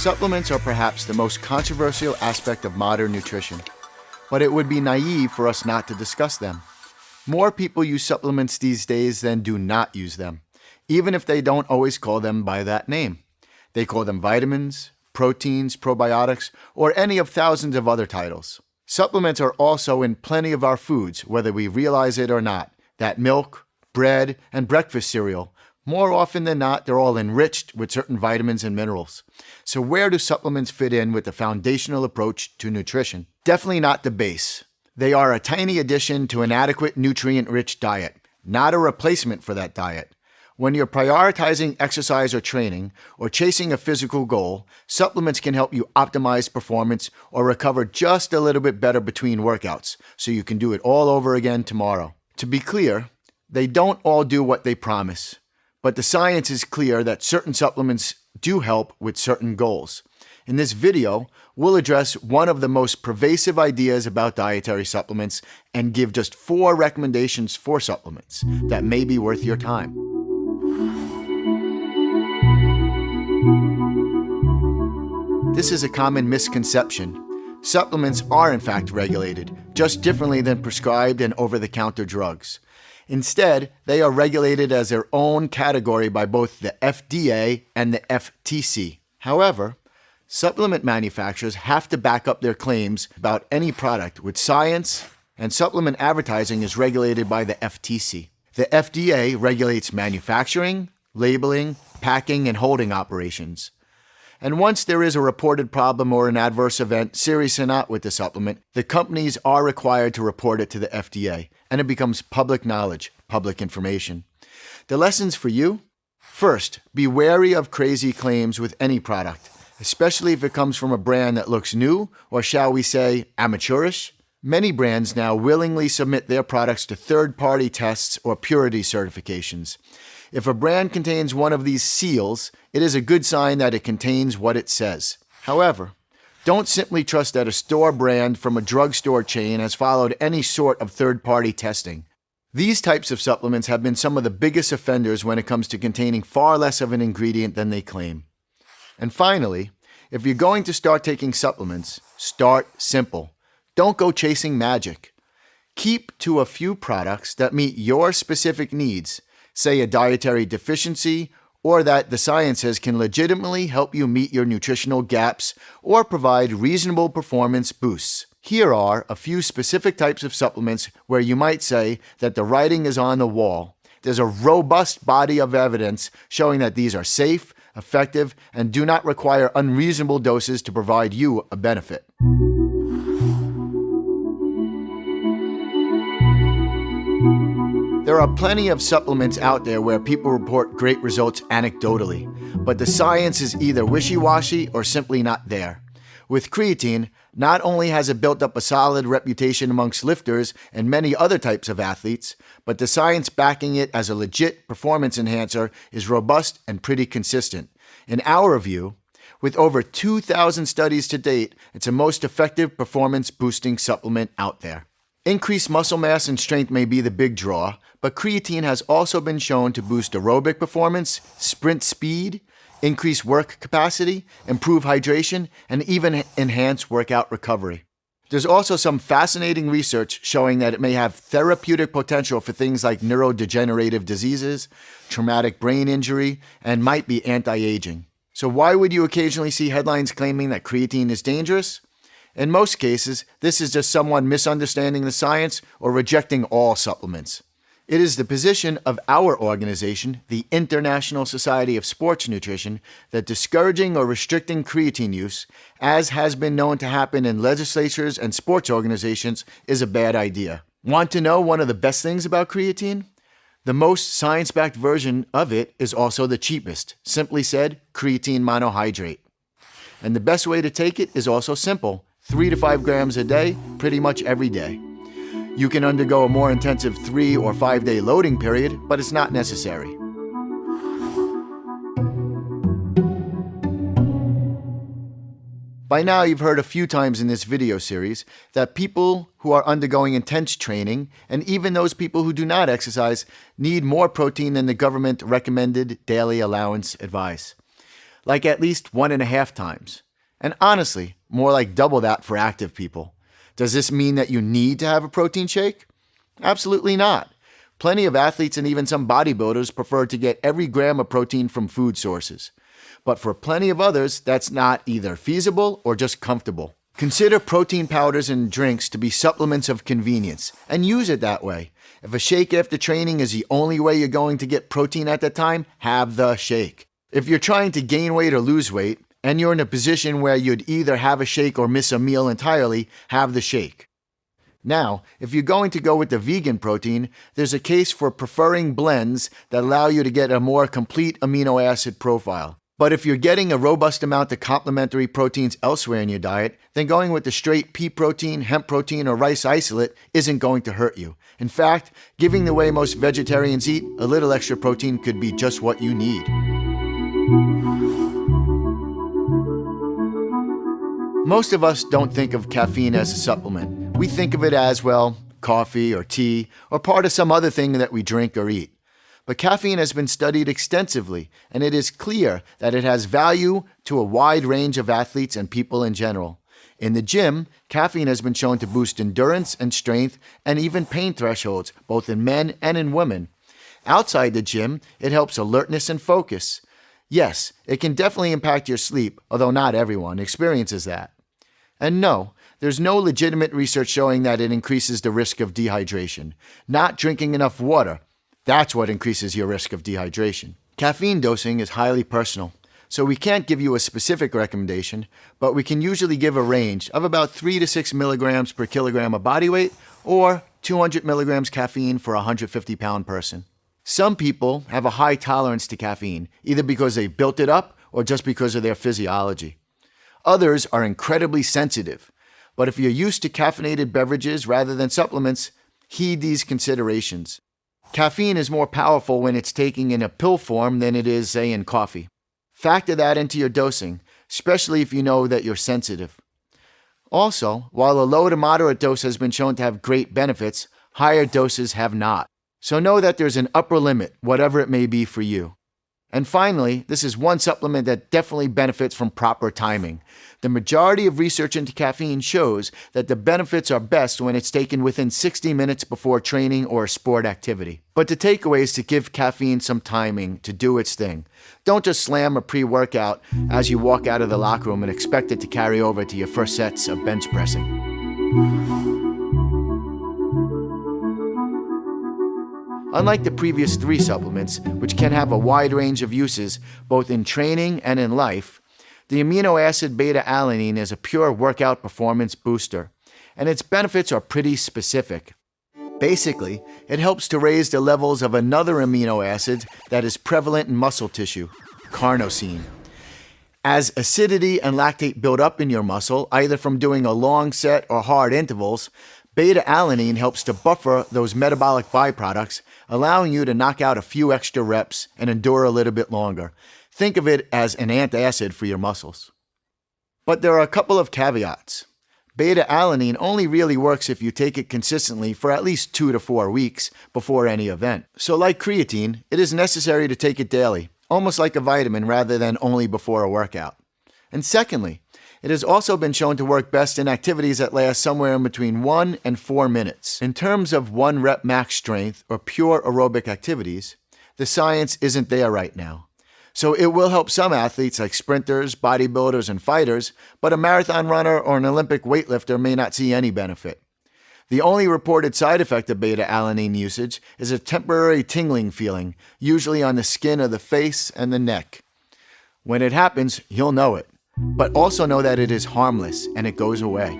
Supplements are perhaps the most controversial aspect of modern nutrition, but it would be naive for us not to discuss them. More people use supplements these days than do not use them, even if they don't always call them by that name. They call them vitamins, proteins, probiotics, or any of thousands of other titles. Supplements are also in plenty of our foods, whether we realize it or not. That milk, bread, and breakfast cereal. More often than not, they're all enriched with certain vitamins and minerals. So where do supplements fit in with the foundational approach to nutrition? Definitely not the base. They are a tiny addition to an adequate nutrient-rich diet, not a replacement for that diet. When you're prioritizing exercise or training, or chasing a physical goal, supplements can help you optimize performance or recover just a little bit better between workouts, so you can do it all over again tomorrow. To be clear, they don't all do what they promise, but the science is clear that certain supplements do help with certain goals. In this video, we'll address one of the most pervasive ideas about dietary supplements and give just 4 recommendations for supplements that may be worth your time. This is a common misconception. Supplements are in fact regulated, just differently than prescribed and over-the-counter drugs. Instead, they are regulated as their own category by both the FDA and the FTC. However, supplement manufacturers have to back up their claims about any product with science, and supplement advertising is regulated by the FTC. The FDA regulates manufacturing, labeling, packing, and holding operations. And once there is a reported problem or an adverse event, serious or not, with the supplement, the companies are required to report it to the FDA, and it becomes public knowledge, public information. The lessons for you? First, be wary of crazy claims with any product, especially if it comes from a brand that looks new, or shall we say, amateurish. Many brands now willingly submit their products to third-party tests or purity certifications. If a brand contains one of these seals, it is a good sign that it contains what it says. However, don't simply trust that a store brand from a drugstore chain has followed any sort of third-party testing. These types of supplements have been some of the biggest offenders when it comes to containing far less of an ingredient than they claim. And finally, if you're going to start taking supplements, start simple. Don't go chasing magic. Keep to a few products that meet your specific needs, say a dietary deficiency, or that the science says can legitimately help you meet your nutritional gaps or provide reasonable performance boosts. Here are a few specific types of supplements where you might say that the writing is on the wall. There's a robust body of evidence showing that these are safe, effective, and do not require unreasonable doses to provide you a benefit. There are plenty of supplements out there where people report great results anecdotally, but the science is either wishy-washy or simply not there. With creatine, not only has it built up a solid reputation amongst lifters and many other types of athletes, but the science backing it as a legit performance enhancer is robust and pretty consistent. In our view, with over 2,000 studies to date, it's the most effective performance-boosting supplement out there. Increased muscle mass and strength may be the big draw, but creatine has also been shown to boost aerobic performance, sprint speed, increase work capacity, improve hydration, and even enhance workout recovery. There's also some fascinating research showing that it may have therapeutic potential for things like neurodegenerative diseases, traumatic brain injury, and might be anti-aging. So why would you occasionally see headlines claiming that creatine is dangerous? In most cases, this is just someone misunderstanding the science or rejecting all supplements. It is the position of our organization, the International Society of Sports Nutrition, that discouraging or restricting creatine use, as has been known to happen in legislatures and sports organizations, is a bad idea. Want to know one of the best things about creatine? The most science-backed version of it is also the cheapest. Simply said, creatine monohydrate. And the best way to take it is also simple. 3 to 5 grams a day, pretty much every day. You can undergo a more intensive 3 or 5 day loading period, but it's not necessary. By now, you've heard a few times in this video series that people who are undergoing intense training, and even those people who do not exercise, need more protein than the government recommended daily allowance advice. like at least 1.5 times. And honestly, more like double that for active people. Does this mean that you need to have a protein shake? Absolutely not. Plenty of athletes and even some bodybuilders prefer to get every gram of protein from food sources. But for plenty of others, that's not either feasible or just comfortable. Consider protein powders and drinks to be supplements of convenience, and use it that way. If a shake after training is the only way you're going to get protein at that time, have the shake. If you're trying to gain weight or lose weight, and you're in a position where you'd either have a shake or miss a meal entirely, have the shake. Now, if you're going to go with the vegan protein, there's a case for preferring blends that allow you to get a more complete amino acid profile. But if you're getting a robust amount of complementary proteins elsewhere in your diet, then going with the straight pea protein, hemp protein, or rice isolate isn't going to hurt you. In fact, giving the way most vegetarians eat, a little extra protein could be just what you need. Most of us don't think of caffeine as a supplement. We think of it as, well, coffee or tea, or part of some other thing that we drink or eat. But caffeine has been studied extensively, and it is clear that it has value to a wide range of athletes and people in general. In the gym, caffeine has been shown to boost endurance and strength and even pain thresholds, both in men and in women. Outside the gym, it helps alertness and focus. Yes, it can definitely impact your sleep, although not everyone experiences that. And no, there's no legitimate research showing that it increases the risk of dehydration. Not drinking enough water, that's what increases your risk of dehydration. Caffeine dosing is highly personal, so we can't give you a specific recommendation, but we can usually give a range of about 3 to 6 milligrams per kilogram of body weight, or 200 milligrams caffeine for a 150-pound person. Some people have a high tolerance to caffeine, either because they built it up or just because of their physiology. Others are incredibly sensitive, but if you're used to caffeinated beverages rather than supplements, heed these considerations. Caffeine is more powerful when it's taken in a pill form than it is, say, in coffee. Factor that into your dosing, especially if you know that you're sensitive. Also, while a low to moderate dose has been shown to have great benefits, higher doses have not. So know that there's an upper limit, whatever it may be for you. And finally, this is one supplement that definitely benefits from proper timing. The majority of research into caffeine shows that the benefits are best when it's taken within 60 minutes before training or a sport activity. But the takeaway is to give caffeine some timing to do its thing. Don't just slam a pre-workout as you walk out of the locker room and expect it to carry over to your first sets of bench pressing. Unlike the previous 3 supplements, which can have a wide range of uses both in training and in life, the amino acid beta-alanine is a pure workout performance booster, and its benefits are pretty specific. Basically, it helps to raise the levels of another amino acid that is prevalent in muscle tissue, carnosine. As acidity and lactate build up in your muscle, either from doing a long set or hard intervals, beta-alanine helps to buffer those metabolic byproducts, allowing you to knock out a few extra reps and endure a little bit longer. Think of it as an antacid for your muscles. But there are a couple of caveats. Beta-alanine only really works if you take it consistently for at least 2 to 4 weeks before any event. So like creatine, it is necessary to take it daily, almost like a vitamin rather than only before a workout. And secondly, it has also been shown to work best in activities that last somewhere in between 1 and 4 minutes. In terms of 1 rep max strength or pure aerobic activities, the science isn't there right now. So it will help some athletes like sprinters, bodybuilders, and fighters, but a marathon runner or an Olympic weightlifter may not see any benefit. The only reported side effect of beta-alanine usage is a temporary tingling feeling, usually on the skin of the face and the neck. When it happens, you'll know it. But also know that it is harmless and it goes away.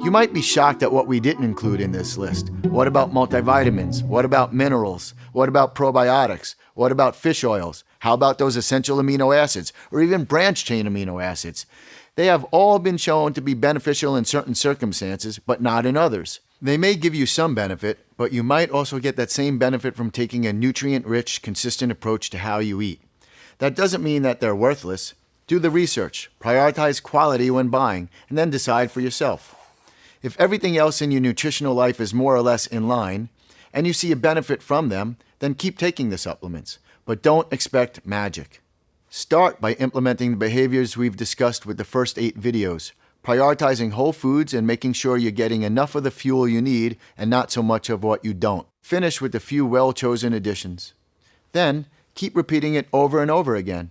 You might be shocked at what we didn't include in this list. What about multivitamins? What about minerals? What about probiotics? What about fish oils? How about those essential amino acids or even branch-chain amino acids? They have all been shown to be beneficial in certain circumstances, but not in others. They may give you some benefit, but you might also get that same benefit from taking a nutrient-rich, consistent approach to how you eat. That doesn't mean that they're worthless. Do the research, prioritize quality when buying, and then decide for yourself. If everything else in your nutritional life is more or less in line, and you see a benefit from them, then keep taking the supplements. But don't expect magic. Start by implementing the behaviors we've discussed with the first 8 videos, prioritizing whole foods and making sure you're getting enough of the fuel you need and not so much of what you don't. Finish with a few well-chosen additions. Then, keep repeating it over and over again.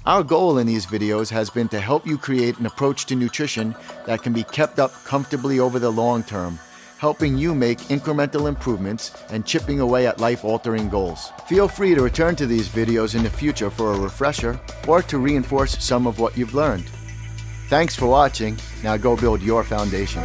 Our goal in these videos has been to help you create an approach to nutrition that can be kept up comfortably over the long term, helping you make incremental improvements and chipping away at life-altering goals. Feel free to return to these videos in the future for a refresher or to reinforce some of what you've learned. Thanks for watching. Now go build your foundation.